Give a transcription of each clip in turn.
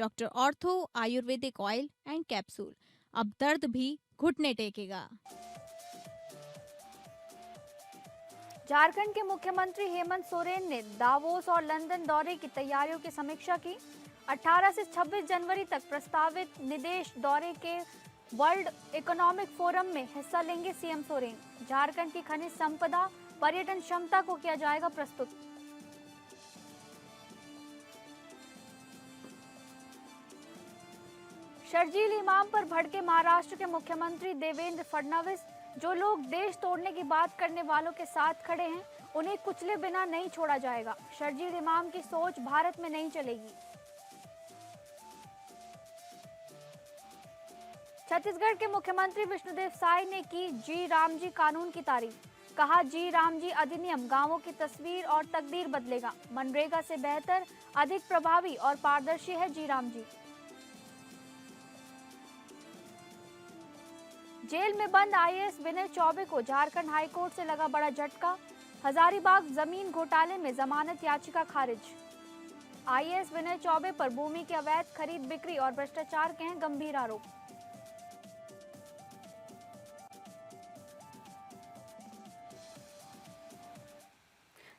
Doctor ortho Ayurvedic oil and capsule. अब दर्द भी घुटने टेकेगा। झारखंड के मुख्यमंत्री हेमंत सोरेन ने दावोस और लंदन दौरे की तैयारियों की समीक्षा की। 18 से 26 जनवरी तक प्रस्तावित निदेश दौरे के वर्ल्ड इकोनॉमिक फोरम में हिस्सा लेंगे सीएम सोरेन। झारखंड की खनिज संपदा, पर्यटन क्षमता को किया जाएगा प्रस्तुत। शर्जील इमाम पर भड़के महाराष्ट्र के मुख्यमंत्री देवेंद्र फडणवीस। जो लोग देश तोड़ने की बात करने वालों के साथ खड़े हैं, उन्हें कुचले बिना नहीं छोड़ा जाएगा। शर्जील इमाम की सोच भारत में नहीं चलेगी। छत्तीसगढ़ के मुख्यमंत्री विष्णुदेव साय ने की जी राम जी कानून की तारीफ। कहा, जी राम जी अधिनियम गांवों की तस्वीर और तकदीर बदलेगा। मनरेगा से बेहतर, अधिक प्रभावी और पारदर्शी है जी राम जी। जेल में बंद आईएएस विनय चौबे को झारखंड हाईकोर्ट से लगा बड़ा झटका। हजारीबाग जमीन घोटाले में जमानत याचिका खारिज। आईएएस विनय चौबे पर भूमि की अवैध खरीद बिक्री और भ्रष्टाचार के हैं गंभीर आरोप।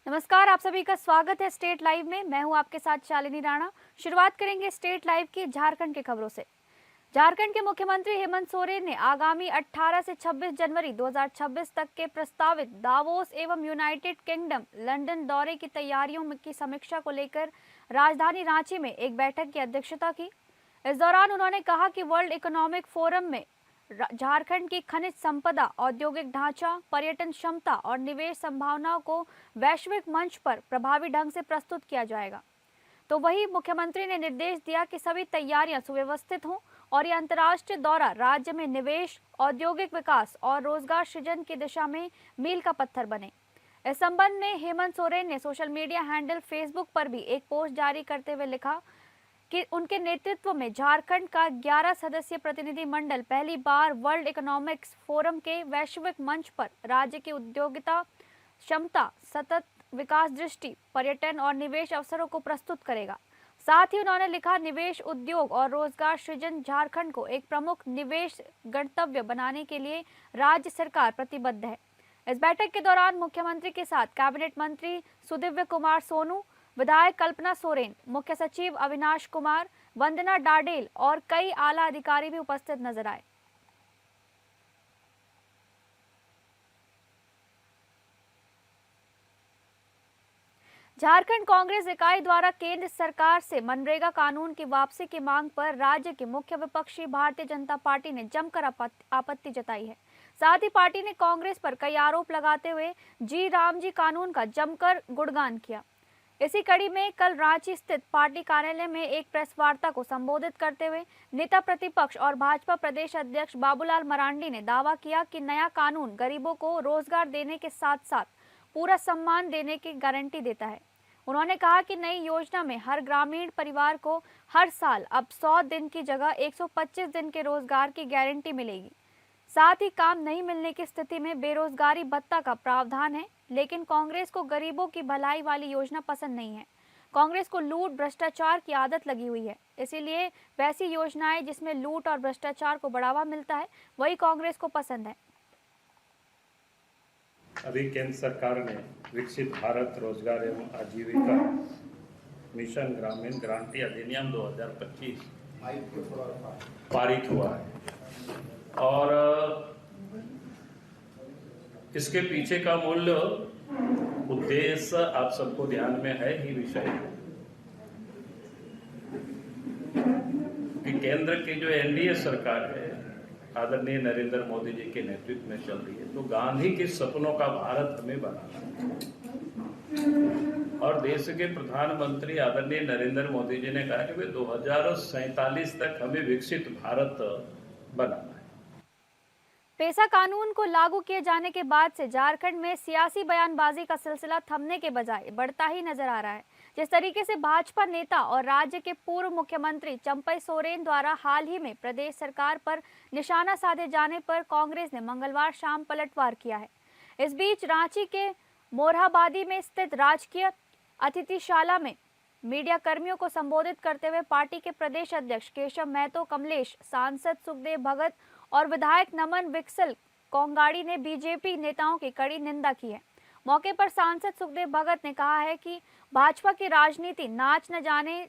नमस्कार, आप सभी का स्वागत है स्टेट लाइव में। मैं हूं आपके साथ शालिनी राणा। शुरुआत करेंगे स्टेट लाइव की झारखंड की खबरों से। झारखंड के मुख्यमंत्री हेमंत सोरेन ने आगामी 18 से 26 जनवरी 2026 तक के प्रस्तावित दावोस एवं यूनाइटेड किंगडम लंदन दौरे की तैयारियों की समीक्षा को लेकर राजधानी रांची में एक बैठक की अध्यक्षता की। इस दौरान उन्होंने कहा कि वर्ल्ड इकोनॉमिक फोरम में झारखंड की खनिज संपदा, औद्योगिक ढांचा, पर्यटन क्षमता और निवेश संभावनाओं को वैश्विक मंच पर प्रभावी ढंग से प्रस्तुत किया जाएगा। तो वही मुख्यमंत्री ने निर्देश दिया कि सभी तैयारियां सुव्यवस्थित हों और ये अंतर्राष्ट्रीय दौरा राज्य में निवेश, औद्योगिक विकास और रोजगार सृजन की दिशा में मील का पत्थर बने। इस संबंध में हेमंत सोरेन ने सोशल मीडिया हैंडल फेसबुक पर भी एक पोस्ट जारी करते हुए लिखा कि उनके नेतृत्व में झारखंड का 11 सदस्यीय प्रतिनिधि मंडल पहली बार वर्ल्ड इकोनॉमिक्स फोरम के वैश्विक मंच पर राज्य की उद्योगिता क्षमता, सतत विकास दृष्टि, पर्यटन और निवेश अवसरों को प्रस्तुत करेगा। साथ ही उन्होंने लिखा, निवेश, उद्योग और रोजगार सृजन झारखंड को एक प्रमुख निवेश गंतव्य बनाने के लिए राज्य सरकार प्रतिबद्ध है। इस बैठक के दौरान मुख्यमंत्री के साथ कैबिनेट मंत्री सुदिव्य कुमार सोनू, विधायक कल्पना सोरेन, मुख्य सचिव अविनाश कुमार, वंदना डाडेल और कई आला अधिकारी भी उपस्थित नजर आए। झारखंड कांग्रेस इकाई द्वारा केंद्र सरकार से मनरेगा कानून की वापसी की मांग पर राज्य की मुख्य विपक्षी भारतीय जनता पार्टी ने जमकर आपत्ति जताई है। साथ ही पार्टी ने कांग्रेस पर कई आरोप लगाते हुए जी राम जी कानून का जमकर गुणगान किया। इसी कड़ी में कल रांची स्थित पार्टी कार्यालय में एक प्रेस वार्ता को संबोधित करते हुए नेता प्रतिपक्ष और भाजपा प्रदेश अध्यक्ष बाबूलाल मरांडी ने दावा किया कि नया कानून गरीबों को रोजगार देने के साथ साथ पूरा सम्मान देने की गारंटी देता है। उन्होंने कहा कि नई योजना में हर ग्रामीण परिवार को हर साल अब 100 दिन की जगह 125 दिन के रोजगार की गारंटी मिलेगी। साथ ही काम नहीं मिलने की स्थिति में बेरोजगारी भत्ता का प्रावधान है। लेकिन कांग्रेस को गरीबों की भलाई वाली योजना पसंद नहीं है। कांग्रेस को लूट, भ्रष्टाचार की आदत लगी हुई है, इसीलिए वैसी योजनाएं जिसमें लूट और भ्रष्टाचार को बढ़ावा मिलता है वही कांग्रेस को पसंद है। अभी केंद्र सरकार ने विकसित भारत रोजगार एवं आजीविका मिशन ग्रामीण गारंटी अधिनियम 2025 पारित हुआ है और इसके पीछे का मूल उद्देश्य आप सबको ध्यान में है ही विषय कि केंद्र की जो एनडीए सरकार है आदरणीय नरेंद्र मोदी जी के नेतृत्व में चल रही है, तो गांधी के सपनों का भारत हमें बनाना है। और देश के प्रधानमंत्री आदरणीय नरेंद्र मोदी जी ने कहा कि वे 2047 तक हमें विकसित भारत बनाना है। पेसा कानून को लागू किए जाने के बाद से झारखंड में सियासी बयानबाजी का सिलसिला थमने के बजाय बढ़ता ही नजर आ रहा है। जिस तरीके से भाजपा नेता और राज्य के पूर्व मुख्यमंत्री चंपई सोरेन द्वारा हाल ही में प्रदेश सरकार पर निशाना साधे जाने पर कांग्रेस ने मंगलवार शाम पलटवार किया है। इस बीच रांची के मोरहाबादी में स्थित राजकीय अतिथिशाला में मीडिया कर्मियों को संबोधित करते हुए पार्टी के प्रदेश अध्यक्ष केशव महतो कमलेश, सांसद सुखदेव भगत और विधायक नमन विकसल कोंगाड़ी ने बीजेपी नेताओं की कड़ी निंदा की है। मौके पर सांसद सुखदेव भगत ने कहा है कि भाजपा की राजनीति नाच न जाने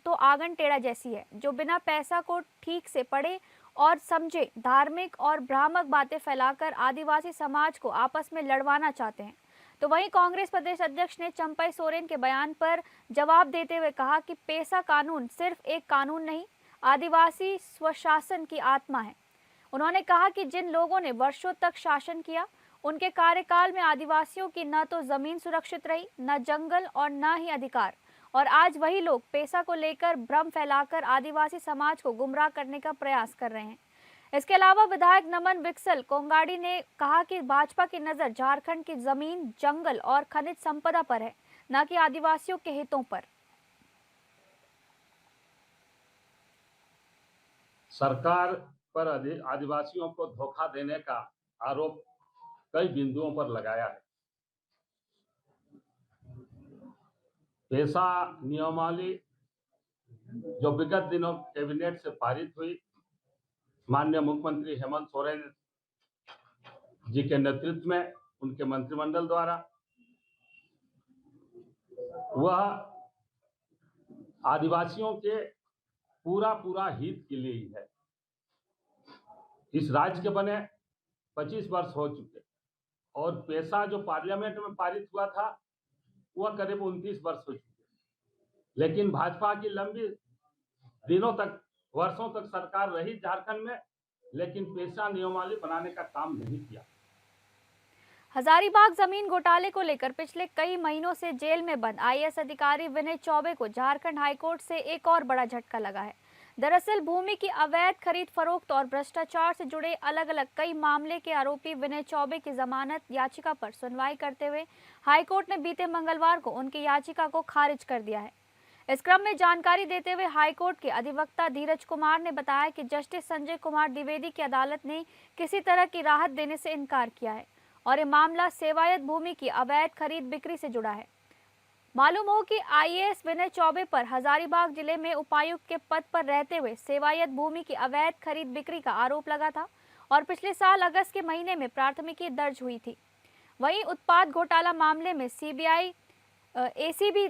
तो आंगन टेढ़ा जैसी है, जो बिना पैसा को ठीक से पढ़े और समझे धार्मिक और भ्रामक बातें फैलाकर आदिवासी समाज को आपस में लड़वाना चाहते हैं। तो वहीं कांग्रेस प्रदेश अध्यक्ष ने चंपई सोरेन के बयान पर जवाब देते हुए कहा कि पेसा कानून सिर्फ एक कानून नहीं, आदिवासी स्वशासन की आत्मा है। उन्होंने कहा कि जिन लोगों ने वर्षों तक शासन किया, उनके कार्यकाल में आदिवासियों की न तो जमीन सुरक्षित रही, न जंगल और न ही अधिकार, और आज वही लोग पैसा को लेकर भ्रम फैलाकर आदिवासी समाज को गुमराह करने का प्रयास कर रहे हैं। इसके अलावा विधायक नमन विकसल कोंगाड़ी ने कहा कि भाजपा की नजर झारखंड की जमीन, जंगल और खनिज संपदा पर है, न कि आदिवासियों के हितों पर। सरकार पर आदिवासियों को धोखा देने का आरोप कई बिंदुओं पर लगाया है। पेसा नियमावली जो विगत दिनों कैबिनेट से पारित हुई, माननीय मुख्यमंत्री हेमंत सोरेन जी के नेतृत्व में उनके मंत्रिमंडल द्वारा, वह आदिवासियों के पूरा हित के लिए ही है। इस राज्य के बने 25 वर्ष हो चुके और पेसा जो पार्लियामेंट में पारित हुआ था वह करीब 29 वर्ष हो चुके, लेकिन भाजपा की लंबी दिनों तक, वर्षों तक सरकार रही झारखंड में, लेकिन पेसा नियमावली बनाने का काम नहीं किया। हजारीबाग जमीन घोटाले को लेकर पिछले कई महीनों से जेल में बंद आईएएस अधिकारी विनय चौबे को झारखंड हाईकोर्ट से एक और बड़ा झटका लगा है। दरअसल भूमि की अवैध खरीद फरोख्त और भ्रष्टाचार से जुड़े अलग अलग कई मामले के आरोपी विनय चौबे की जमानत याचिका पर सुनवाई करते हुए हाईकोर्ट ने बीते मंगलवार को उनकी याचिका को खारिज कर दिया है। इस क्रम में जानकारी देते हुए हाईकोर्ट के अधिवक्ता धीरज कुमार ने बताया कि जस्टिस संजय कुमार द्विवेदी की अदालत ने किसी तरह की राहत देने से इनकार किया है और ये मामला सेवायत भूमि की अवैध खरीद बिक्री से जुड़ा है। मालूम हो कि आईएएस विनय चौबे पर हजारीबाग जिले में उपायुक्त के पद पर रहते हुए सेवायत भूमि की अवैध खरीद बिक्री का आरोप लगा था और पिछले साल अगस्त के महीने में प्राथमिकी दर्ज हुई थी। वहीं उत्पाद घोटाला मामले में सीबीआई एसीबी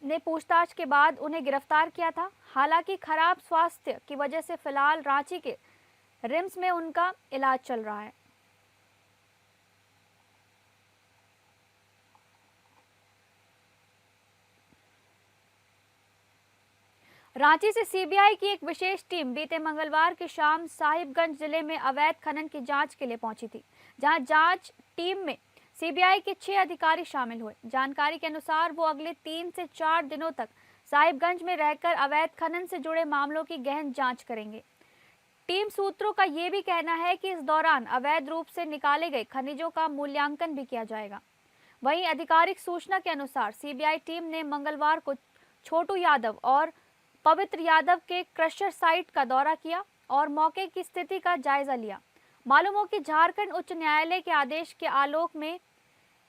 ने पूछताछ के बाद उन्हें गिरफ्तार किया था। हालांकि खराब स्वास्थ्य की वजह से फिलहाल रांची के रिम्स में उनका इलाज चल रहा है। रांची से सीबीआई की एक विशेष टीम बीते मंगलवार की शाम साहिबगंज जिले में अवैध खनन की जांच के लिए पहुंची थी, जहां जांच टीम में सीबीआई के 6 अधिकारी शामिल हुए। जानकारी के अनुसार वो अगले 3 से 4 दिनों तक साहिबगंज में रहकर अवैध खनन से जुड़े मामलों की गहन जांच करेंगे। टीम सूत्रों का ये भी कहना है कि इस दौरान अवैध रूप से निकाले गए खनिजों का मूल्यांकन भी किया जाएगा। वहीं आधिकारिक सूचना के अनुसार सीबीआई टीम ने मंगलवार को छोटू यादव और पवित्र यादव के क्रशर साइट का दौरा किया और मौके की स्थिति का जायजा लिया। मालूम हो कि झारखंड उच्च न्यायालय के आदेश के आलोक में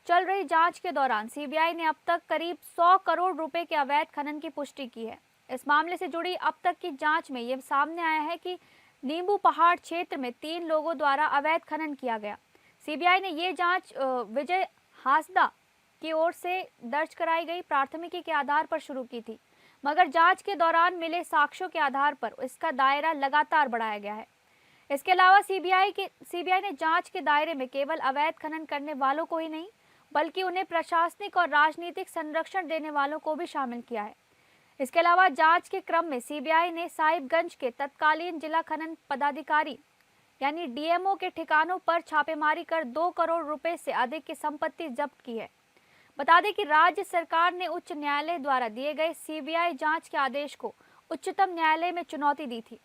चल रही जांच के दौरान सीबीआई ने अब तक करीब 100 करोड़ रुपए के अवैध खनन की पुष्टि की है। इस मामले से जुड़ी अब तक की जांच में ये सामने आया है कि नींबू पहाड़ क्षेत्र में 3 लोगों द्वारा अवैध खनन किया गया। सीबीआई ने ये जांच विजय हासदा की ओर से दर्ज कराई गई प्राथमिकी के आधार पर शुरू की थी, मगर जांच के दौरान मिले साक्ष्यों के आधार पर इसका दायरा लगातार बढ़ाया गया है। इसके अलावा सीबीआई ने जांच के दायरे में केवल अवैध खनन करने वालों को ही नहीं, बल्कि उन्हें प्रशासनिक और राजनीतिक संरक्षण देने वालों को भी शामिल किया है। इसके अलावा जांच के क्रम में सीबीआई ने साहिबगंज के तत्कालीन जिला खनन पदाधिकारी यानी डीएमओ के ठिकानों पर छापेमारी कर 2 करोड़ रुपए से अधिक की संपत्ति जब्त की है। बता दें कि राज्य सरकार ने उच्च न्यायालय द्वारा दिए गए सीबीआई जांच के आदेश को उच्चतम न्यायालय में चुनौती दी थी।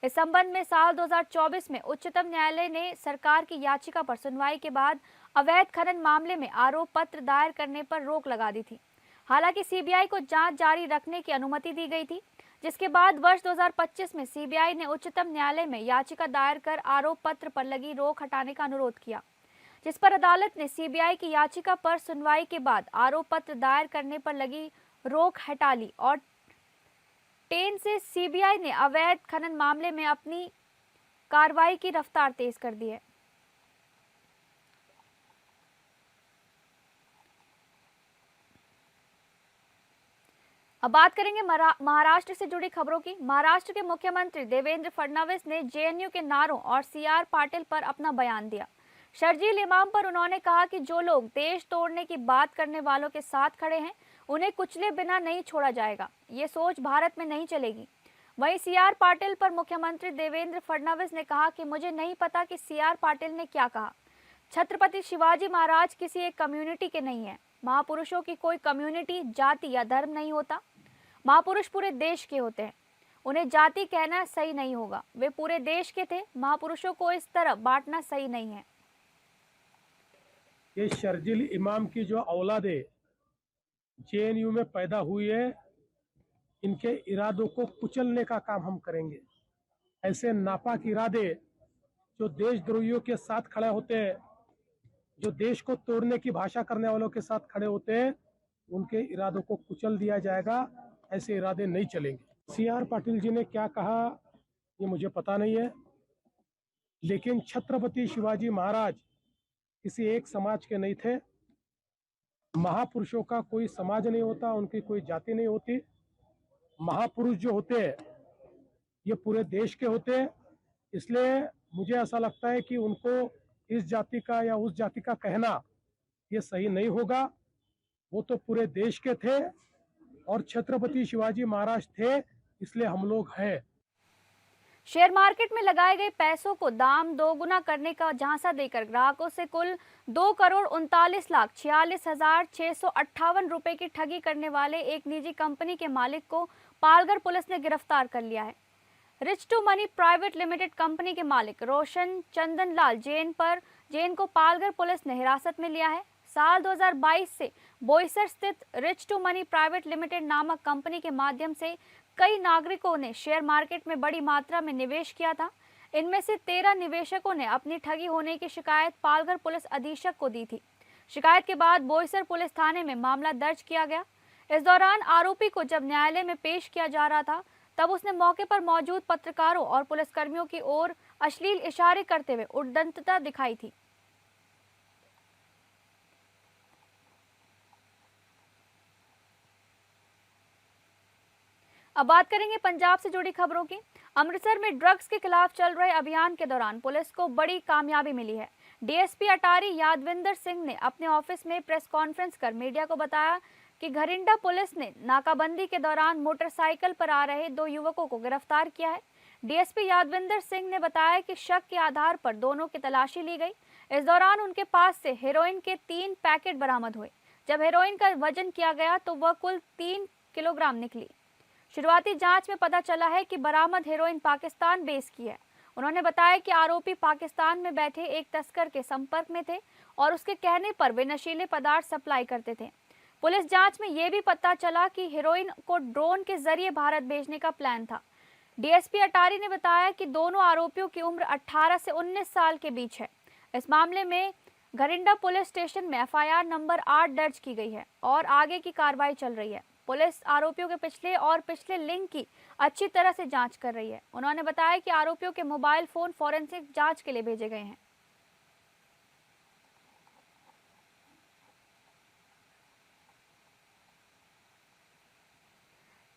इस संबंध में साल 2024 में उच्चतम न्यायालय ने सरकार की याचिका पर सुनवाई के बाद अवैध खनन मामले में आरोप पत्र दायर करने पर रोक लगा दी थी। हालांकि सीबीआई को जांच जारी रखने की अनुमति दी गई थी, जिसके बाद वर्ष 2025 में सीबीआई ने उच्चतम न्यायालय में याचिका दायर कर आरोप पत्र पर लगी रोक हटाने का अनुरोध किया, जिस पर अदालत ने सीबीआई की याचिका पर सुनवाई के बाद आरोप पत्र दायर करने पर लगी रोक हटा ली और टेन से सीबीआई ने अवैध खनन मामले में अपनी कार्रवाई की रफ्तार तेज कर दी है। अब बात करेंगे महाराष्ट्र से जुड़ी खबरों की। महाराष्ट्र के मुख्यमंत्री देवेंद्र फडणवीस ने जेएनयू के नारों और सीआर पाटिल पर अपना बयान दिया। शर्जील इमाम पर उन्होंने कहा कि जो लोग देश तोड़ने की बात करने वालों के साथ खड़े हैं उन्हें कुचले बिना नहीं छोड़ा जाएगा। ये सोच भारत में नहीं चलेगी। वहीं सीआर पाटिल पर मुख्यमंत्री देवेंद्र फडणवीस ने कहा कि मुझे नहीं पता कि सीआर पाटिल ने क्या कहा। छत्रपति शिवाजी महाराज किसी एक कम्युनिटी के नहीं है। महापुरुषों की कोई कम्युनिटी, जाति या धर्म नहीं होता। महापुरुष पूरे देश के होते हैं। उन्हें जाति कहना सही नहीं होगा। वे पूरे देश के थे। महापुरुषों को इस तरह बांटना सही नहीं है। ये शर्जील इमाम की जो औलादे जेएनयू में पैदा हुई है, इनके इरादों को कुचलने का काम हम करेंगे। ऐसे नापाक इरादे जो देशद्रोहियों के साथ खड़े होते हैं, जो देश को तोड़ने की भाषा करने वालों के साथ खड़े होते हैं, उनके इरादों को कुचल दिया जाएगा। ऐसे इरादे नहीं चलेंगे। सीआर पाटिल जी ने क्या कहा ये मुझे पता नहीं है, लेकिन छत्रपति शिवाजी महाराज किसी एक समाज के नहीं थे। महापुरुषों का कोई समाज नहीं होता, उनकी कोई जाति नहीं होती। महापुरुष जो होते हैं ये पूरे देश के होते हैं। इसलिए मुझे ऐसा लगता है कि उनको इस जाति का या उस जाति का कहना ये सही नहीं होगा। वो तो पूरे देश के थे और छत्रपति शिवाजी महाराज थे, इसलिए हम लोग हैं। शेयर मार्केट में लगाए गए पैसों को दाम दोगुना करने का झांसा देकर ग्राहकों से कुल 2,39,46,658 रुपए की ठगी करने वाले एक निजी कंपनी के मालिक को पालघर पुलिस ने गिरफ्तार कर लिया है। Rich To Money Private Limited company के मालिक रोशन चंदन लाल जैन को पालघर पुलिस ने हिरासत में लिया है। साल 2022 से बोईसर स्थित Rich To Money Private Limited नामक कंपनी के माध्यम से कई नागरिकों ने शेयर मार्केट में बड़ी मात्रा में निवेश किया था। इनमें से 13 निवेशकों ने अपनी ठगी होने की शिकायत पालघर पुलिस अधीक्षक को दी थी। शिकायत के बाद बोईसर पुलिस थाने में मामला दर्ज किया गया। इस दौरान आरोपी को जब न्यायालय में पेश किया जा रहा था तब उसने मौके पर मौजूद पत्रकारों और पुलिसकर्मियों की ओर अश्लील इशारे करते हुए उद्दंडता दिखाई थी। अब बात करेंगे पंजाब से जुड़ी खबरों की। अमृतसर में ड्रग्स के खिलाफ चल रहे अभियान के दौरान पुलिस को बड़ी कामयाबी मिली है। डीएसपी अटारी यादविंदर सिंह ने अपने ऑफिस में प्रेस कॉन्फ्रेंस कर मीडिया को बताया कि घरिंडा पुलिस ने नाकाबंदी के दौरान मोटरसाइकिल पर आ रहे 2 युवकों को गिरफ्तार किया है। डीएसपी यादविंदर सिंह ने बताया कि शक के आधार पर दोनों की तलाशी ली गई। इस दौरान उनके पास से हेरोइन के 3 पैकेट बरामद हुए। जब हेरोइन का वजन किया गया तो वह कुल 3 किलोग्राम निकली। शुरुआती जांच में पता चला है कि बरामद हेरोइन पाकिस्तान बेस की है। उन्होंने बताया कि आरोपी पाकिस्तान में बैठे एक तस्कर के संपर्क में थे और उसके कहने पर वे नशीले पदार्थ सप्लाई करते थे। पुलिस जांच में यह भी पता चला कि हेरोइन को ड्रोन के जरिए भारत भेजने का प्लान था। डीएसपी अटारी ने बताया कि दोनों आरोपियों की उम्र 18 से 19 साल के बीच है। इस मामले में घरिंडा पुलिस स्टेशन में एफआईआर नंबर 8 दर्ज की गई है और आगे की कार्रवाई चल रही है। पुलिस आरोपियों के पिछले लिंक की अच्छी तरह से जांच कर रही है। उन्होंने बताया कि आरोपियों के मोबाइल फोन फॉरेंसिक जांच के लिए भेजे गए हैं।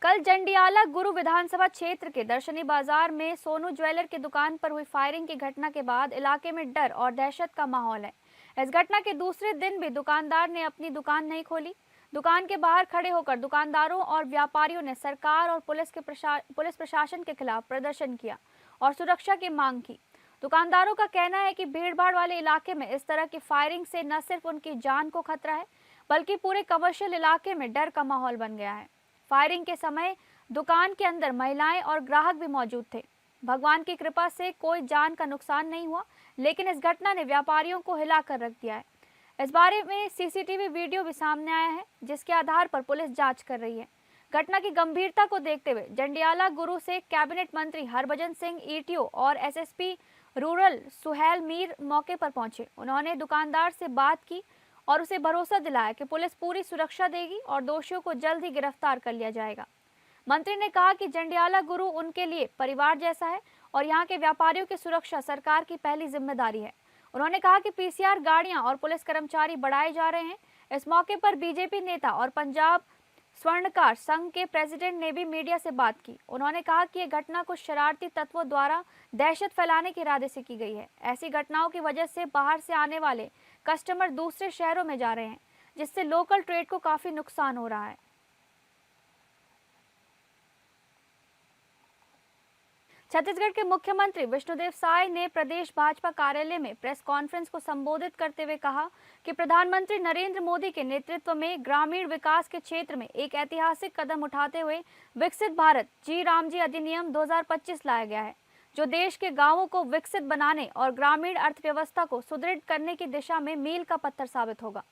कल जंडियाला गुरु विधानसभा क्षेत्र के दर्शनी बाजार में सोनू ज्वेलर की दुकान पर हुई फायरिंग की घटना के बाद इलाके में डर और दहशत का माहौल है। इस घटना के दूसरे दिन भी दुकानदार ने अपनी दुकान नहीं खोली। दुकान के बाहर खड़े होकर दुकानदारों और व्यापारियों ने सरकार और पुलिस प्रशासन के खिलाफ प्रदर्शन किया और सुरक्षा की मांग की। दुकानदारों का कहना है कि भीड़भाड़ वाले इलाके में इस तरह की फायरिंग से न सिर्फ उनकी जान को खतरा है बल्कि पूरे कमर्शियल इलाके में डर का माहौल बन गया है। फायरिंग के समय दुकान के अंदर महिलाएं और ग्राहक भी मौजूद थे। भगवान की कृपा से कोई जान का नुकसान नहीं हुआ, लेकिन इस घटना ने व्यापारियों को हिलाकर रख दिया है। इस बारे में सीसीटीवी वीडियो भी सामने आया है, जिसके आधार पर पुलिस जांच कर रही है। घटना की गंभीरता को देखते हुए जंडियाला गुरु से कैबिनेट मंत्री हरभजन सिंह ईटीओ और एसएसपी रूरल सुहेल मीर मौके पर पहुंचे। उन्होंने दुकानदार से बात की और उसे भरोसा दिलाया कि पुलिस पूरी सुरक्षा देगी और दोषियों को जल्द ही गिरफ्तार कर लिया जाएगा। मंत्री ने कहा कि जंडियाला गुरु उनके लिए परिवार जैसा है और यहाँ के व्यापारियों की सुरक्षा सरकार की पहली जिम्मेदारी है। उन्होंने कहा कि पीसीआर गाड़ियां और पुलिस कर्मचारी बढ़ाए जा रहे हैं। इस मौके पर बीजेपी नेता और पंजाब स्वर्णकार संघ के प्रेसिडेंट ने भी मीडिया से बात की। उन्होंने कहा कि यह घटना कुछ शरारती तत्वों द्वारा दहशत फैलाने के इरादे से की गई है। ऐसी घटनाओं की वजह से बाहर से आने वाले कस्टमर दूसरे शहरों में जा रहे हैं, जिससे लोकल ट्रेड को काफी नुकसान हो रहा है। छत्तीसगढ़ के मुख्यमंत्री विष्णुदेव साय ने प्रदेश भाजपा कार्यालय में प्रेस कॉन्फ्रेंस को संबोधित करते हुए कहा कि प्रधानमंत्री नरेंद्र मोदी के नेतृत्व में ग्रामीण विकास के क्षेत्र में एक ऐतिहासिक कदम उठाते हुए विकसित भारत जी रामजी अधिनियम 2025 लाया गया है, जो देश के गांवों को विकसित बनाने और ग्रामीण अर्थव्यवस्था को सुदृढ़ करने की दिशा में मील का पत्थर साबित होगा।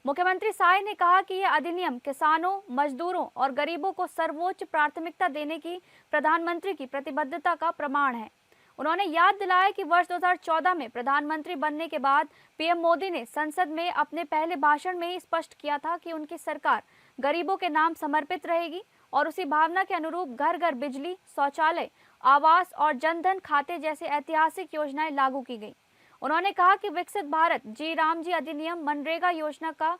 मुख्यमंत्री साय ने कहा कि यह अधिनियम किसानों, मजदूरों और गरीबों को सर्वोच्च प्राथमिकता देने की प्रधानमंत्री की प्रतिबद्धता का प्रमाण है। उन्होंने याद दिलाया कि वर्ष 2014 में प्रधानमंत्री बनने के बाद पीएम मोदी ने संसद में अपने पहले भाषण में ही स्पष्ट किया था कि उनकी सरकार गरीबों के नाम समर्पित रहेगी और उसी भावना के अनुरूप घर घर बिजली, शौचालय, आवास और जनधन खाते जैसे ऐतिहासिक योजनाएं लागू की गई। उन्होंने कहा कि विकसित भारत जी रामजी अधिनियम मनरेगा योजना का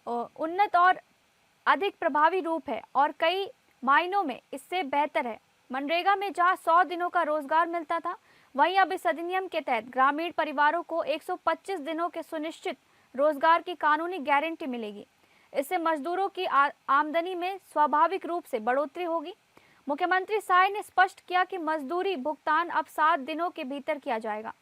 उन्नत और अधिक प्रभावी रूप है और कई मायनों में इससे बेहतर है। मनरेगा में जहां 100 दिनों का रोजगार मिलता था, वहीं अब इस अधिनियम के तहत ग्रामीण परिवारों को 125 दिनों के सुनिश्चित रोजगार की कानूनी गारंटी मिलेगी। इससे मजदूरों की आमदनी में स्वाभाविक रूप से बढ़ोतरी होगी। मुख्यमंत्री साय ने स्पष्ट किया कि मजदूरी भुगतान अब 7 दिनों के भीतर किया जाएगा।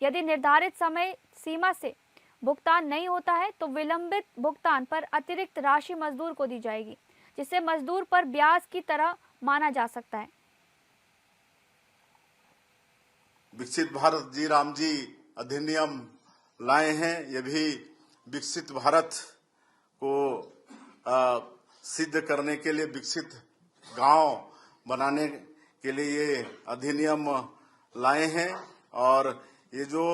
यदि निर्धारित समय सीमा से भुगतान नहीं होता है तो विलंबित भुगतान पर अतिरिक्त राशि मजदूर को दी जाएगी, जिसे मजदूर पर ब्याज की तरह माना जा सकता है। विकसित भारत जी राम जी अधिनियम लाए हैं। ये भी विकसित भारत को सिद्ध करने के लिए, विकसित गांव बनाने के लिए ये अधिनियम लाए हैं। और ये जो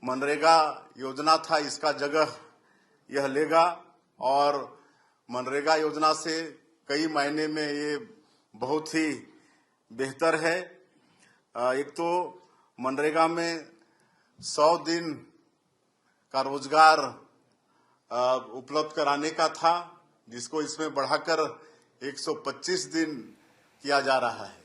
मनरेगा योजना था, इसका जगह यह लेगा और मनरेगा योजना से कई मायने में ये बहुत ही बेहतर है। एक तो मनरेगा में 100 दिन का रोजगार उपलब्ध कराने का था, जिसको इसमें बढ़ाकर 125 दिन किया जा रहा है।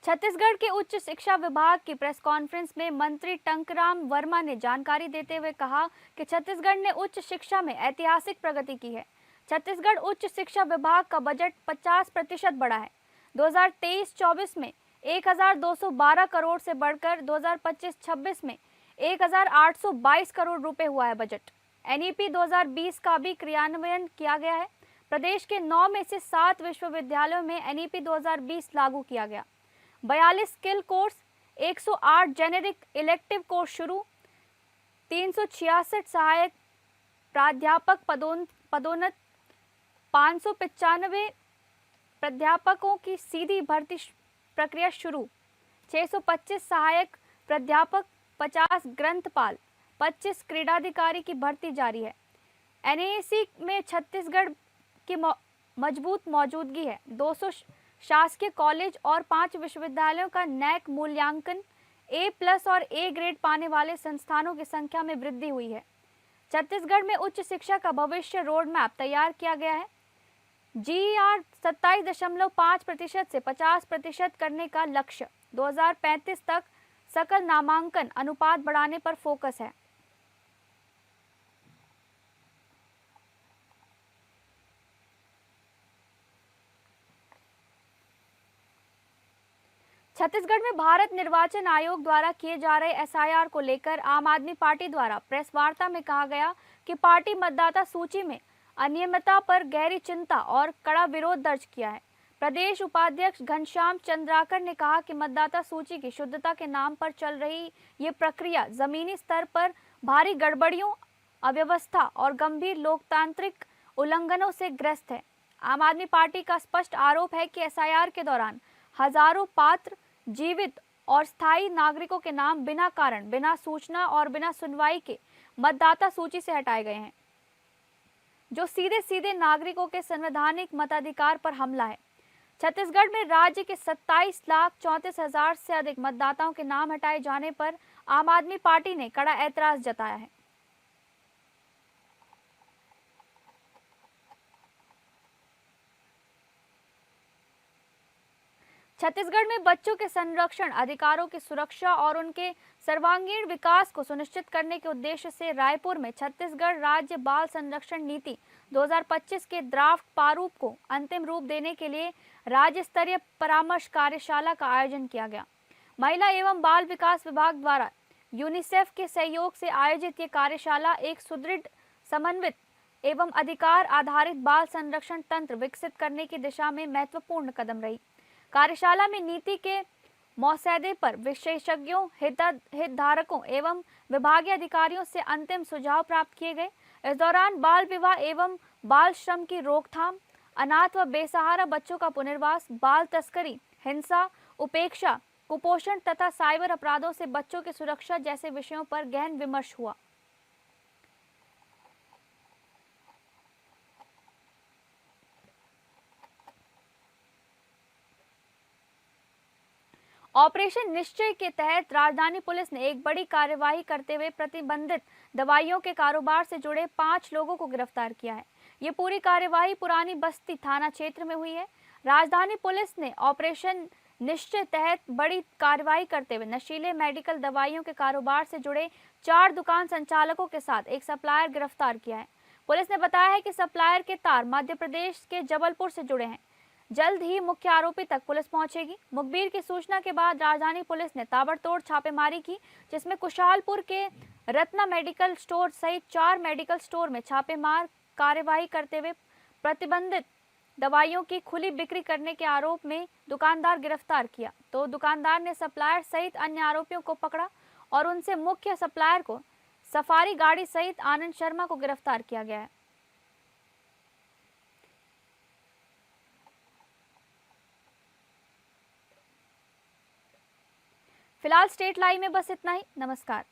छत्तीसगढ़ के उच्च शिक्षा विभाग की प्रेस कॉन्फ्रेंस में मंत्री टंकराम वर्मा ने जानकारी देते हुए कहा कि छत्तीसगढ़ ने उच्च शिक्षा में ऐतिहासिक प्रगति की है। छत्तीसगढ़ उच्च शिक्षा विभाग का बजट 50% बढ़ा है। 2023-24 में 1212 करोड़ से बढ़कर 2025-26 में 1822 करोड़ रुपए हुआ है बजट। एनईपी 2020 का भी क्रियान्वयन किया गया है। प्रदेश के 9 में से 7 विश्वविद्यालयों में एनईपी 2020 लागू किया गया। 42 skill course, 108 generic elective course शुरू, 366 सहायक प्राध्यापक पदोन्नत, 595 प्राध्यापकों की सीधी भर्ती प्रक्रिया शुरू, 625 सहायक प्राध्यापक, 50 ग्रंथपाल, 25 क्रीडाधिकारी की भर्ती जारी है। एनएसी में छत्तीसगढ़ की मजबूत मौजूदगी है। 200 शासकीय कॉलेज और 5 विश्वविद्यालयों का नैक मूल्यांकन, A+ और A ग्रेड पाने वाले संस्थानों की संख्या में वृद्धि हुई है। छत्तीसगढ़ में उच्च शिक्षा का भविष्य रोड मैप तैयार किया गया है। GER 27.5% से 50% करने का लक्ष्य। 2035 तक सकल नामांकन अनुपात बढ़ाने पर फोकस है। छत्तीसगढ़ में भारत निर्वाचन आयोग द्वारा किए जा रहे SIR को लेकर आम आदमी पार्टी द्वारा प्रेस वार्ता में कहा गया कि पार्टी मतदाता सूची में अनियमितता पर गहरी चिंता और कड़ा विरोध दर्ज किया है। प्रदेश उपाध्यक्ष घनश्याम चंद्राकर ने कहा कि मतदाता सूची की शुद्धता के नाम पर चल रही ये प्रक्रिया जमीनी स्तर पर भारी गड़बड़ियों, अव्यवस्था और गंभीर लोकतांत्रिक उल्लंघनों से ग्रस्त है। आम आदमी पार्टी का स्पष्ट आरोप है कि SIR के दौरान हजारों पात्र, जीवित और स्थायी नागरिकों के नाम बिना कारण, बिना सूचना और बिना सुनवाई के मतदाता सूची से हटाए गए हैं, जो सीधे सीधे नागरिकों के संवैधानिक मताधिकार पर हमला है। छत्तीसगढ़ में राज्य के 27,34,000 से अधिक मतदाताओं के नाम हटाए जाने पर आम आदमी पार्टी ने कड़ा ऐतराज जताया है। छत्तीसगढ़ में बच्चों के संरक्षण, अधिकारों की सुरक्षा और उनके सर्वांगीण विकास को सुनिश्चित करने के उद्देश्य से रायपुर में छत्तीसगढ़ राज्य बाल संरक्षण नीति 2025 के ड्राफ्ट प्रारूप को अंतिम रूप देने के लिए राज्य स्तरीय परामर्श कार्यशाला का आयोजन किया गया। महिला एवं बाल विकास विभाग द्वारा यूनिसेफ के सहयोग से आयोजित ये कार्यशाला एक सुदृढ़, समन्वित एवं अधिकार आधारित बाल संरक्षण तंत्र विकसित करने की दिशा में महत्वपूर्ण कदम रही। कार्यशाला में नीति के मसौदे पर विशेषज्ञों, हितधारकों एवं विभागीय अधिकारियों से अंतिम सुझाव प्राप्त किए गए। इस दौरान बाल विवाह एवं बाल श्रम की रोकथाम, अनाथ व बेसहारा बच्चों का पुनर्वास, बाल तस्करी, हिंसा, उपेक्षा, कुपोषण तथा साइबर अपराधों से बच्चों की सुरक्षा जैसे विषयों पर गहन विमर्श हुआ। ऑपरेशन निश्चय के तहत राजधानी पुलिस ने एक बड़ी कार्यवाही करते हुए प्रतिबंधित दवाइयों के कारोबार से जुड़े 5 लोगों को गिरफ्तार किया है। ये पूरी कार्यवाही पुरानी बस्ती थाना क्षेत्र में हुई है। राजधानी पुलिस ने ऑपरेशन निश्चय तहत बड़ी कार्रवाई करते हुए नशीले मेडिकल दवाइयों के कारोबार से जुड़े 4 दुकान संचालकों के साथ एक सप्लायर गिरफ्तार किया है। पुलिस ने बताया है कि सप्लायर के तार मध्य प्रदेश के जबलपुर से जुड़े हैं। जल्द ही मुख्य आरोपी तक पुलिस पहुंचेगी। मुखबिर की सूचना के बाद राजधानी पुलिस ने ताबड़तोड़ छापेमारी की, जिसमें कुशालपुर के रत्ना मेडिकल स्टोर सहित 4 मेडिकल स्टोर में छापेमार कार्यवाही करते हुए प्रतिबंधित दवाइयों की खुली बिक्री करने के आरोप में दुकानदार गिरफ्तार किया। तो दुकानदार ने सप्लायर सहित अन्य आरोपियों को पकड़ा और उनसे मुख्य सप्लायर को सफारी गाड़ी सहित आनंद शर्मा को गिरफ्तार किया गया है। फिलहाल स्टेट लाइव में बस इतना ही। नमस्कार।